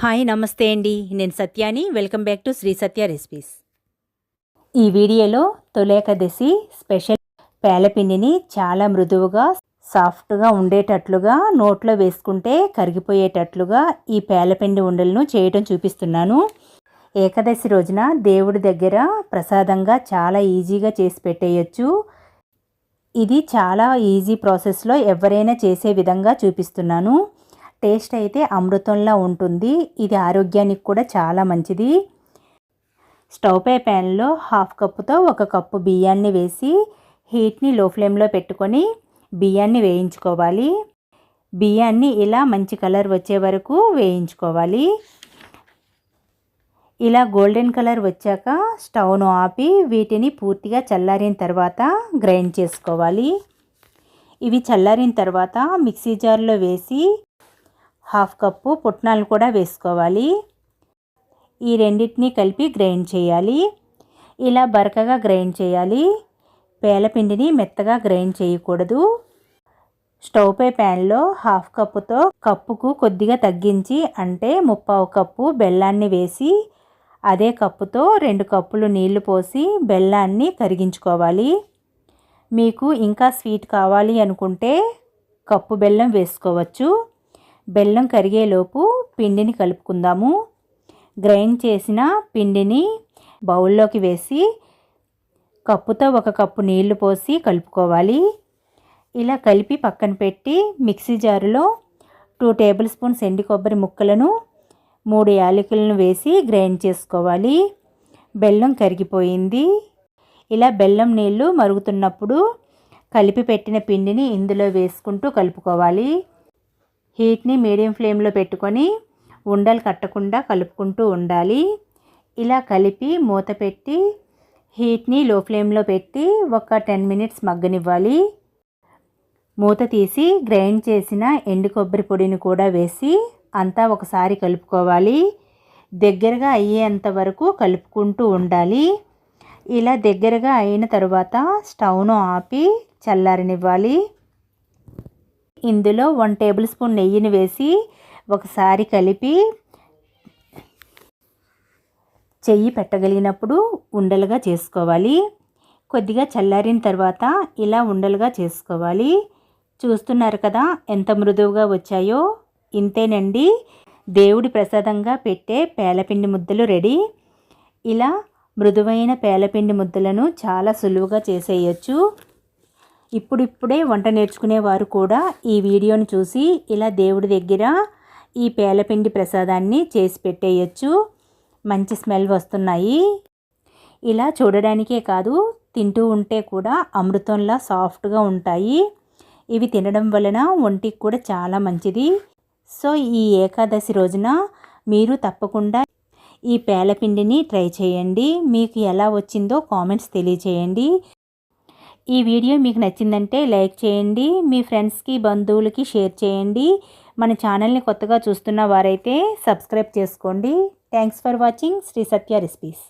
Hi నమస్తే అండి, నేను సత్యాని. Welcome back to Shri Satya recipes. ఈ వీడియోలో తొలి ఏకాదశి స్పెషల్ పేలపిండిని చాలా మృదువుగా సాఫ్ట్గా ఉండేటట్లుగా నోట్లో వేసుకుంటే కరిగిపోయేటట్లుగా ఈ పేలపిండి ఉండలను చేయడం చూపిస్తున్నాను. ఏకాదశి రోజున దేవుడి దగ్గర ప్రసాదంగా చాలా ఈజీగా చేసి పెట్టేయచ్చు. ఇది చాలా ఈజీ ప్రాసెస్లో ఎవరైనా చేసే విధంగా చూపిస్తున్నాను. టేస్ట్ అయితే అమృతంలా ఉంటుంది. ఇది ఆరోగ్యానికి కూడా చాలా మంచిది. స్టవ్ పై ప్యాన్లో 1/2 కప్పుతో 1 కప్పు బియ్యాన్ని వేసి హీట్ని లో ఫ్లేమ్లో పెట్టుకొని బియ్యాన్ని వేయించుకోవాలి. బియ్యాన్ని ఇలా మంచి కలర్ వచ్చే వరకు వేయించుకోవాలి. ఇలా గోల్డెన్ కలర్ వచ్చాక స్టవ్ను ఆపి వీటిని పూర్తిగా చల్లారిన తర్వాత గ్రైండ్ చేసుకోవాలి. ఇవి చల్లారిన తర్వాత మిక్సీ జార్లో వేసి 1/2 కప్పు పుట్నాలు కూడా వేసుకోవాలి. ఈ రెండింటిని కలిపి గ్రైండ్ చేయాలి. ఇలా బరకగా గ్రైండ్ చేయాలి. పేలపిండిని మెత్తగా గ్రైండ్ చేయకూడదు. స్టవ్ పై ప్యాన్లో 1/2 కప్పుతో కప్పుకు కొద్దిగా తగ్గించి అంటే 1/4 కప్పు బెల్లాన్ని వేసి అదే కప్పుతో 2 కప్పులు నీళ్లు పోసి బెల్లాన్ని కరిగించుకోవాలి. మీకు ఇంకా స్వీట్ కావాలి అనుకుంటే కప్పు బెల్లం వేసుకోవచ్చు. బెల్లం కరిగేలోపు పిండిని కలుపుకుందాము. గ్రైండ్ చేసిన పిండిని బౌల్లోకి వేసి కప్పుతో 1 కప్పు నీళ్లు పోసి కలుపుకోవాలి. ఇలా కలిపి పక్కన పెట్టి మిక్సీ జారులో 2 టేబుల్ స్పూన్స్ ఎండు కొబ్బరి ముక్కలను 3 యాలకులను వేసి గ్రైండ్ చేసుకోవాలి. బెల్లం కరిగిపోయింది. ఇలా బెల్లం నీళ్లు మరుగుతున్నప్పుడు కలిపి పెట్టిన పిండిని ఇందులో వేసుకుంటూ కలుపుకోవాలి. హీట్ని మీడియం ఫ్లేమ్లో పెట్టుకొని ఉండలు కట్టకుండా కలుపుకుంటూ ఉండాలి. ఇలా కలిపి మూత పెట్టి హీట్ని లో ఫ్లేమ్లో పెట్టి ఒక 10 మినిట్స్ మగ్గనివ్వాలి. మూత తీసి గ్రైండ్ చేసిన ఎండు కొబ్బరి పొడిని కూడా వేసి అంతా ఒకసారి కలుపుకోవాలి. దగ్గరగా అయ్యేంత వరకు కలుపుకుంటూ ఉండాలి. ఇలా దగ్గరగా అయిన తర్వాత స్టవ్ను ఆపి చల్లారనివ్వాలి. ఇందులో 1 టేబుల్ స్పూన్ నెయ్యిని వేసి ఒకసారి కలిపి చెయ్యి పెట్టగలిగినప్పుడు ఉండలుగా చేసుకోవాలి. కొద్దిగా చల్లారిన తర్వాత ఇలా ఉండలుగా చేసుకోవాలి. చూస్తున్నారు కదా ఎంత మృదువుగా వచ్చాయో. ఇంతేనండి, దేవుడి ప్రసాదంగా పెట్టే పేలపిండి ముద్దలు రెడీ. ఇలా మృదువైన పేలపిండి ముద్దలను చాలా సులువుగా చేసేయచ్చు. ఇప్పుడిప్పుడే వంట నేర్చుకునేవారు కూడా ఈ వీడియోని చూసి ఇలా దేవుడి దగ్గర ఈ పేలపిండి ప్రసాదాన్ని చేసి పెట్టేయచ్చు. మంచి స్మెల్ వస్తున్నాయి. ఇలా చూడడానికే కాదు, తింటూ ఉంటే కూడా అమృతంలా సాఫ్ట్గా ఉంటాయి. ఇవి తినడం వలన ఒంటికి కూడా చాలా మంచిది. సో ఈ ఏకాదశి రోజున మీరు తప్పకుండా ఈ పేలపిండిని ట్రై చేయండి. మీకు ఎలా వచ్చిందో కామెంట్స్ తెలియచేయండి. ఈ వీడియో మీకు నచ్చిందంటే లైక్ చేయండి. మీ ఫ్రెండ్స్కి బంధువులకి షేర్ చేయండి. మన ఛానల్ని కొత్తగా చూస్తున్న వారైతే సబ్స్క్రైబ్ చేసుకోండి. Thanks for watching Shri Satya recipes.